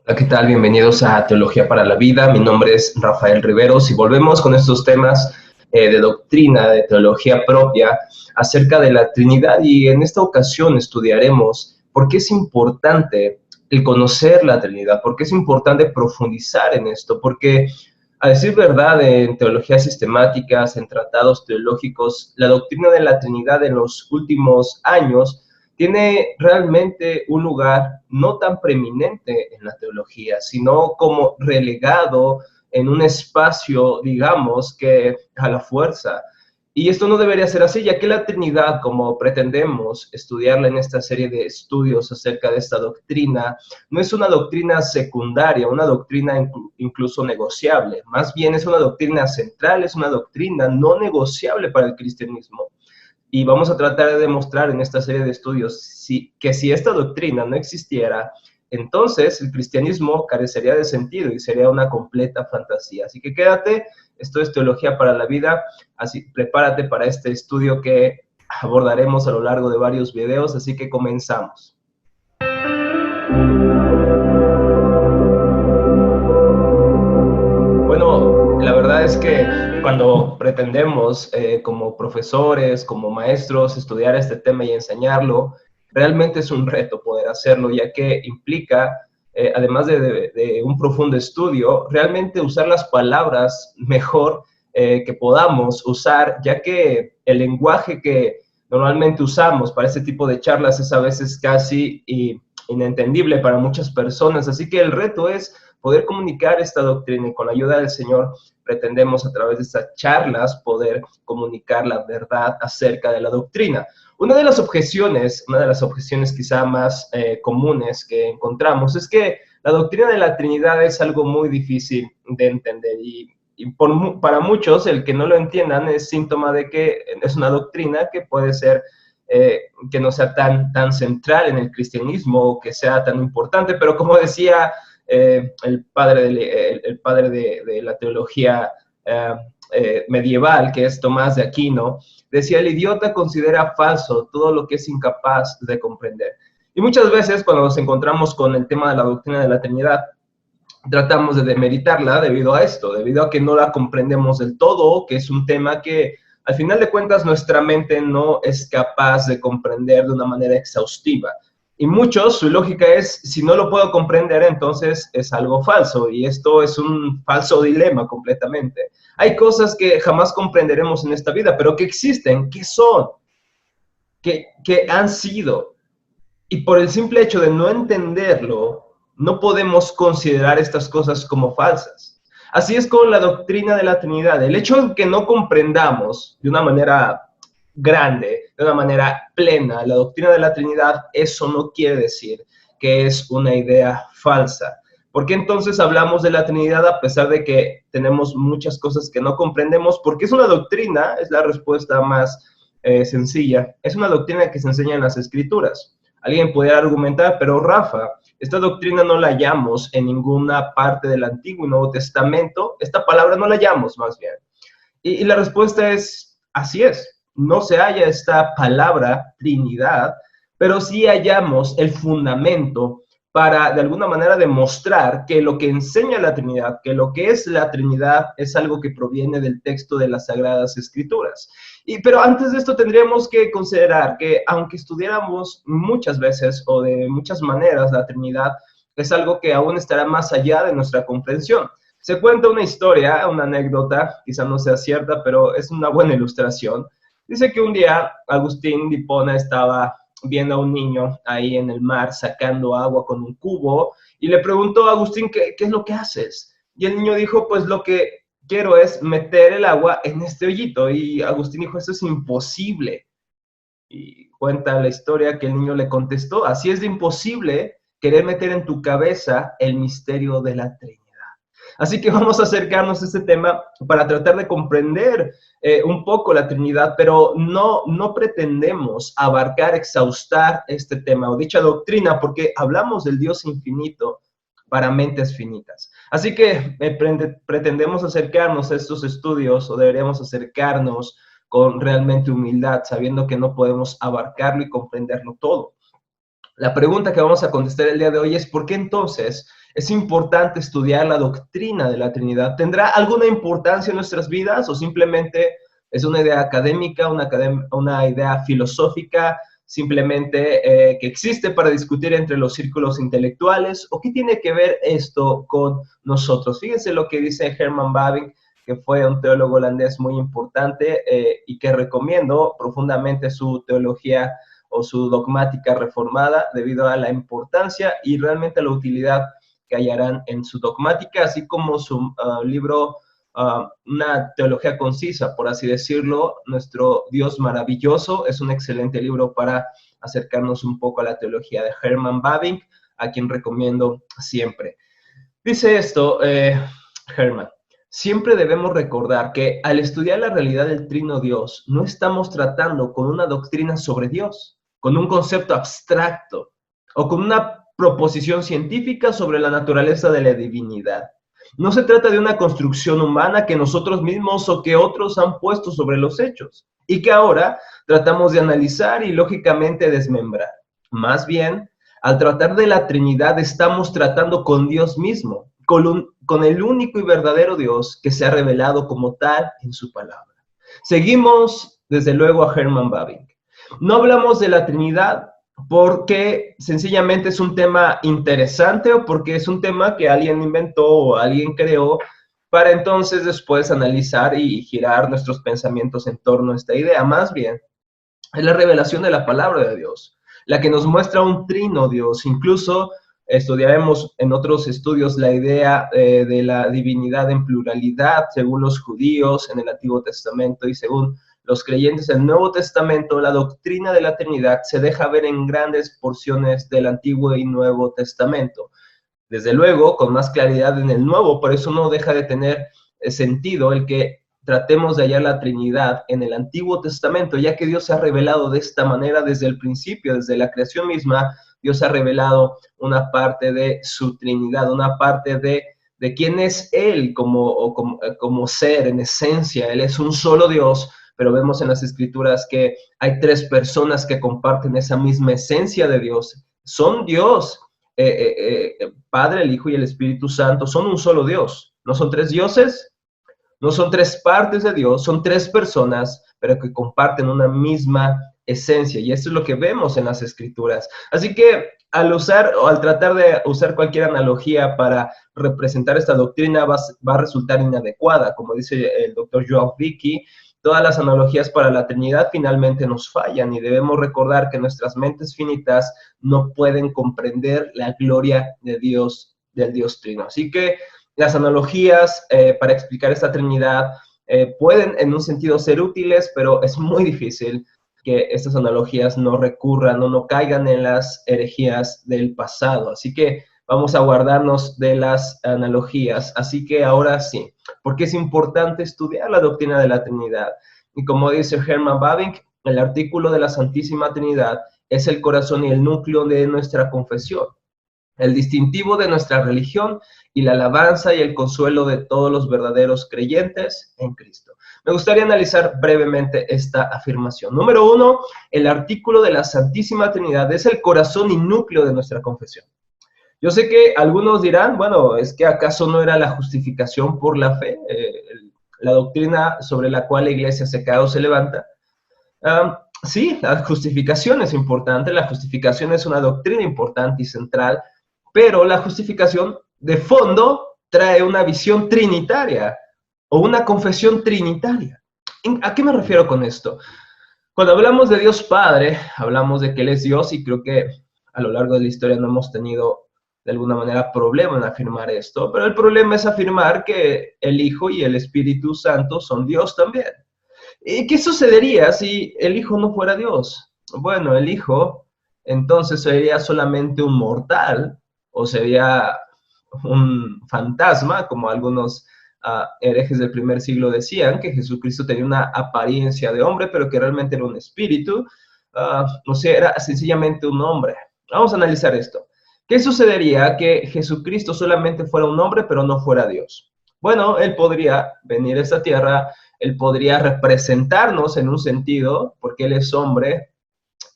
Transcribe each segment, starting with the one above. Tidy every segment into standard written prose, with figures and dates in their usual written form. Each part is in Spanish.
Hola, ¿qué tal? Bienvenidos a Teología para la Vida. Mi nombre es Rafael Riveros y volvemos con estos temas de doctrina, de teología propia, acerca de la Trinidad. Y en esta ocasión estudiaremos por qué es importante el conocer la Trinidad, por qué es importante profundizar en esto, porque a decir verdad, en teologías sistemáticas, en tratados teológicos, la doctrina de la Trinidad en los últimos años tiene realmente un lugar no tan preeminente en la teología, sino como relegado en un espacio, digamos, que a la fuerza. Y esto no debería ser así, ya que la Trinidad, como pretendemos estudiarla en esta serie de estudios acerca de esta doctrina, no es una doctrina secundaria, una doctrina incluso negociable, más bien es una doctrina central, es una doctrina no negociable para el cristianismo. Y vamos a tratar de demostrar en esta serie de estudios que si esta doctrina no existiera, entonces el cristianismo carecería de sentido y sería una completa fantasía. Así que quédate, esto es Teología para la Vida, así prepárate para este estudio que abordaremos a lo largo de varios videos, así que comenzamos. Bueno, la verdad es que cuando pretendemos como profesores, como maestros, estudiar este tema y enseñarlo, realmente es un reto poder hacerlo, ya que implica, además de un profundo estudio, realmente usar las palabras mejor que podamos usar, ya que el lenguaje que normalmente usamos para este tipo de charlas es a veces casi inentendible para muchas personas. Así que el reto es poder comunicar esta doctrina y con la ayuda del Señor pretendemos a través de estas charlas poder comunicar la verdad acerca de la doctrina. Una de las objeciones quizá más comunes que encontramos es que la doctrina de la Trinidad es algo muy difícil de entender para muchos el que no lo entiendan es síntoma de que es una doctrina que puede ser que no sea tan central en el cristianismo o que sea tan importante, pero como decía el padre de la teología medieval, que es Tomás de Aquino, decía: el idiota considera falso todo lo que es incapaz de comprender. Y muchas veces cuando nos encontramos con el tema de la doctrina de la Trinidad, tratamos de demeritarla debido a esto, debido a que no la comprendemos del todo, que es un tema que al final de cuentas nuestra mente no es capaz de comprender de una manera exhaustiva. Y muchos, su lógica es, si no lo puedo comprender, entonces es algo falso. Y esto es un falso dilema completamente. Hay cosas que jamás comprenderemos en esta vida, pero que existen, que son, que han sido. Y por el simple hecho de no entenderlo, no podemos considerar estas cosas como falsas. Así es con la doctrina de la Trinidad. El hecho de que no comprendamos de una manera grande, de una manera plena, la doctrina de la Trinidad, eso no quiere decir que es una idea falsa. ¿Por qué entonces hablamos de la Trinidad a pesar de que tenemos muchas cosas que no comprendemos? Porque es una doctrina, es la respuesta más sencilla. Es una doctrina que se enseña en las Escrituras. Alguien pudiera argumentar, pero Rafa, esta doctrina no la hallamos en ninguna parte del Antiguo y Nuevo Testamento. Esta palabra no la hallamos, más bien. Y la respuesta es, así es. No se halla esta palabra Trinidad, pero sí hallamos el fundamento para, de alguna manera, demostrar que lo que enseña la Trinidad, que lo que es la Trinidad, es algo que proviene del texto de las Sagradas Escrituras. Pero antes de esto tendríamos que considerar que aunque estudiáramos muchas veces o de muchas maneras la Trinidad, es algo que aún estará más allá de nuestra comprensión. Se cuenta una historia, una anécdota, quizá no sea cierta, pero es una buena ilustración. Dice que un día Agustín de Hipona estaba viendo a un niño ahí en el mar sacando agua con un cubo y le preguntó a Agustín, ¿qué es lo que haces? Y el niño dijo, pues lo que quiero es meter el agua en este hoyito. Y Agustín dijo, eso es imposible. Y cuenta la historia que el niño le contestó, así es de imposible querer meter en tu cabeza el misterio de la Trinidad. Así que vamos a acercarnos a este tema para tratar de comprender un poco la Trinidad, pero no pretendemos abarcar, exhaustar este tema o dicha doctrina, porque hablamos del Dios infinito para mentes finitas. Así que pretendemos acercarnos a estos estudios, o deberíamos acercarnos con realmente humildad, sabiendo que no podemos abarcarlo y comprenderlo todo. La pregunta que vamos a contestar el día de hoy es: ¿por qué entonces es importante estudiar la doctrina de la Trinidad? ¿Tendrá alguna importancia en nuestras vidas o simplemente es una idea académica, una idea filosófica, simplemente que existe para discutir entre los círculos intelectuales? ¿O qué tiene que ver esto con nosotros? Fíjense lo que dice Herman Bavinck, que fue un teólogo holandés muy importante y que recomiendo profundamente su teología o su dogmática reformada debido a la importancia y realmente la utilidad que hallarán en su dogmática, así como su libro, Una teología concisa, por así decirlo. Nuestro Dios maravilloso es un excelente libro para acercarnos un poco a la teología de Herman Bavinck, a quien recomiendo siempre. Dice esto, Herman: siempre debemos recordar que al estudiar la realidad del Trino Dios, no estamos tratando con una doctrina sobre Dios, con un concepto abstracto o con una proposición científica sobre la naturaleza de la divinidad. No se trata de una construcción humana que nosotros mismos o que otros han puesto sobre los hechos y que ahora tratamos de analizar y lógicamente desmembrar. Más bien, al tratar de la Trinidad, estamos tratando con Dios mismo, con el único y verdadero Dios que se ha revelado como tal en su palabra. Seguimos, desde luego, a Herman Bavinck. No hablamos de la Trinidad porque sencillamente es un tema interesante o porque es un tema que alguien inventó o alguien creó para entonces después analizar y girar nuestros pensamientos en torno a esta idea. Más bien, es la revelación de la palabra de Dios, la que nos muestra un trino Dios. Incluso estudiaremos en otros estudios la idea de la divinidad en pluralidad, según los judíos en el Antiguo Testamento y según los creyentes del Nuevo Testamento. La doctrina de la Trinidad se deja ver en grandes porciones del Antiguo y Nuevo Testamento. Desde luego, con más claridad en el Nuevo, por eso no deja de tener sentido el que tratemos de hallar la Trinidad en el Antiguo Testamento, ya que Dios se ha revelado de esta manera desde el principio, desde la creación misma. Dios ha revelado una parte de su Trinidad, una parte de quién es Él como ser en esencia. Él es un solo Dios, pero vemos en las Escrituras que hay tres personas que comparten esa misma esencia de Dios. Son Dios, Padre, el Hijo y el Espíritu Santo, son un solo Dios. No son tres dioses, no son tres partes de Dios, son tres personas, pero que comparten una misma esencia. Y esto es lo que vemos en las Escrituras. Así que al tratar de usar cualquier analogía para representar esta doctrina, va a resultar inadecuada. Como dice el doctor Joao Vicky, todas las analogías para la Trinidad finalmente nos fallan y debemos recordar que nuestras mentes finitas no pueden comprender la gloria de Dios, del Dios Trino. Así que las analogías para explicar esta Trinidad pueden en un sentido ser útiles, pero es muy difícil que estas analogías no recurran o no caigan en las herejías del pasado. Así que vamos a guardarnos de las analogías. Así que ahora sí, porque es importante estudiar la doctrina de la Trinidad. Y como dice Herman Bavinck, el artículo de la Santísima Trinidad es el corazón y el núcleo de nuestra confesión, el distintivo de nuestra religión y la alabanza y el consuelo de todos los verdaderos creyentes en Cristo. Me gustaría analizar brevemente esta afirmación. Número 1, el artículo de la Santísima Trinidad es el corazón y núcleo de nuestra confesión. Yo sé que algunos dirán, bueno, ¿es que acaso no era la justificación por la fe, la doctrina sobre la cual la iglesia se cae o se levanta? Sí, la justificación es importante, la justificación es una doctrina importante y central, pero la justificación de fondo trae una visión trinitaria o una confesión trinitaria. ¿A qué me refiero con esto? Cuando hablamos de Dios Padre, hablamos de que Él es Dios y creo que a lo largo de la historia no hemos tenido de alguna manera problema en afirmar esto, pero el problema es afirmar que el Hijo y el Espíritu Santo son Dios también. ¿Y qué sucedería si el Hijo no fuera Dios? Bueno, el Hijo entonces sería solamente un mortal o sería un fantasma, como algunos herejes del primer siglo decían, que Jesucristo tenía una apariencia de hombre, pero que realmente era un espíritu. O sea, era sencillamente un hombre. Vamos a analizar esto. ¿Qué sucedería que Jesucristo solamente fuera un hombre, pero no fuera Dios? Bueno, Él podría venir a esta tierra, Él podría representarnos en un sentido, porque Él es hombre,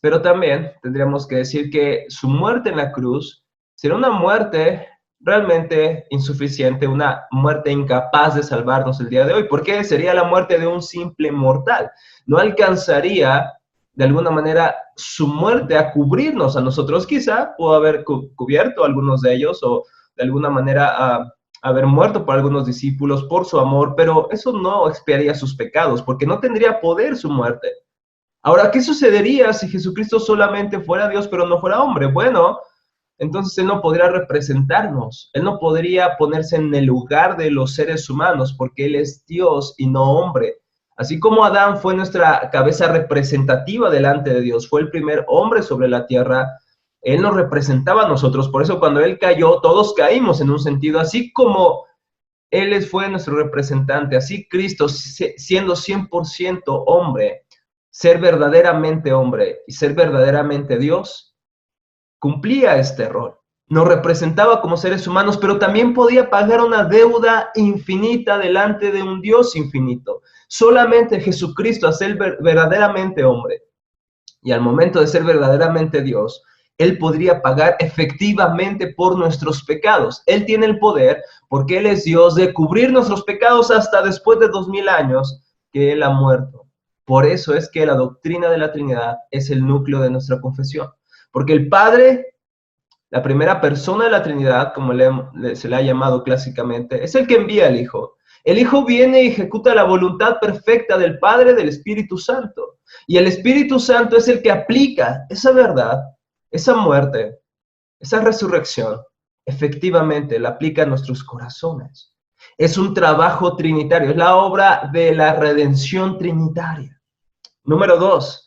Pero también tendríamos que decir que su muerte en la cruz será una muerte realmente insuficiente, una muerte incapaz de salvarnos el día de hoy, porque sería la muerte de un simple mortal. No alcanzaría de alguna manera su muerte a cubrirnos a nosotros. Quizá pudo haber cubierto a algunos de ellos o de alguna manera haber muerto por algunos discípulos por su amor, pero eso no expiaría sus pecados, porque no tendría poder su muerte. Ahora, ¿qué sucedería si Jesucristo solamente fuera Dios pero no fuera hombre? Bueno, entonces Él no podría representarnos, Él no podría ponerse en el lugar de los seres humanos porque Él es Dios y no hombre. Así como Adán fue nuestra cabeza representativa delante de Dios, fue el primer hombre sobre la tierra, Él nos representaba a nosotros. Por eso cuando Él cayó, todos caímos en un sentido, así como Él fue nuestro representante, así Cristo siendo 100% hombre, ser verdaderamente hombre y ser verdaderamente Dios, cumplía este rol. Nos representaba como seres humanos, pero también podía pagar una deuda infinita delante de un Dios infinito. Solamente Jesucristo, a ser verdaderamente hombre, y al momento de ser verdaderamente Dios, Él podría pagar efectivamente por nuestros pecados. Él tiene el poder, porque Él es Dios, de cubrir nuestros pecados hasta después de 2000 años que Él ha muerto. Por eso es que la doctrina de la Trinidad es el núcleo de nuestra confesión. Porque el Padre, la primera persona de la Trinidad, como se le ha llamado clásicamente, es el que envía al Hijo. El Hijo viene y ejecuta la voluntad perfecta del Padre, del Espíritu Santo. Y el Espíritu Santo es el que aplica esa verdad, esa muerte, esa resurrección, efectivamente la aplica a nuestros corazones. Es un trabajo trinitario, es la obra de la redención trinitaria. Número 2.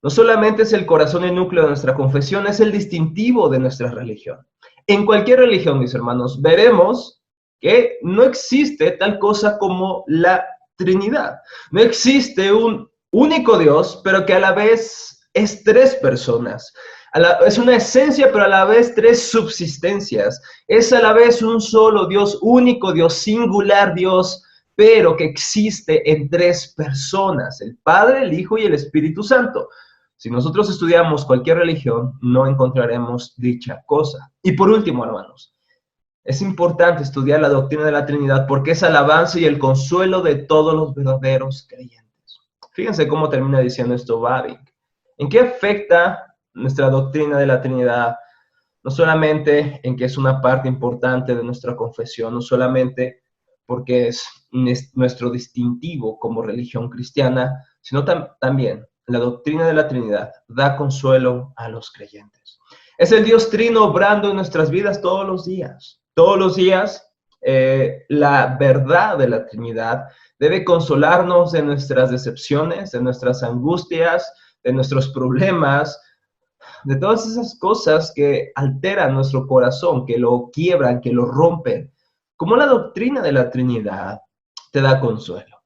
No solamente es el corazón y núcleo de nuestra confesión, es el distintivo de nuestra religión. En cualquier religión, mis hermanos, veremos que no existe tal cosa como la Trinidad. No existe un único Dios, pero que a la vez es tres personas. Es una esencia, pero a la vez tres subsistencias. Es a la vez un solo Dios, único Dios, singular Dios, pero que existe en tres personas, el Padre, el Hijo y el Espíritu Santo. Si nosotros estudiamos cualquier religión, no encontraremos dicha cosa. Y por último, hermanos, es importante estudiar la doctrina de la Trinidad porque es el avance y el consuelo de todos los verdaderos creyentes. Fíjense cómo termina diciendo esto Bavinck. ¿En qué afecta nuestra doctrina de la Trinidad? No solamente en que es una parte importante de nuestra confesión, no solamente porque es nuestro distintivo como religión cristiana, sino también la doctrina de la Trinidad da consuelo a los creyentes. Es el Dios trino obrando en nuestras vidas todos los días. Todos los días la verdad de la Trinidad debe consolarnos de nuestras decepciones, de nuestras angustias, de nuestros problemas, de todas esas cosas que alteran nuestro corazón, que lo quiebran, que lo rompen. Como la doctrina de la Trinidad te da consuelo.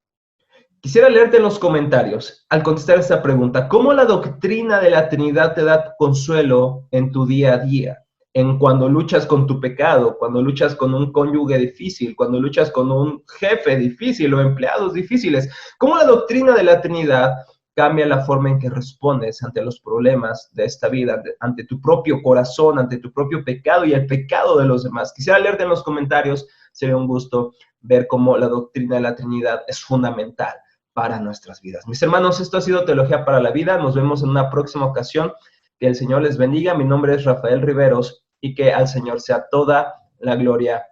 Quisiera leerte en los comentarios, al contestar esta pregunta, ¿cómo la doctrina de la Trinidad te da consuelo en tu día a día? En cuando luchas con tu pecado, cuando luchas con un cónyuge difícil, cuando luchas con un jefe difícil o empleados difíciles. ¿Cómo la doctrina de la Trinidad cambia la forma en que respondes ante los problemas de esta vida, ante tu propio corazón, ante tu propio pecado y el pecado de los demás? Quisiera leerte en los comentarios, sería un gusto ver cómo la doctrina de la Trinidad es fundamental para nuestras vidas. Mis hermanos, esto ha sido Teología para la Vida. Nos vemos en una próxima ocasión. Que el Señor les bendiga. Mi nombre es Rafael Riveros y que al Señor sea toda la gloria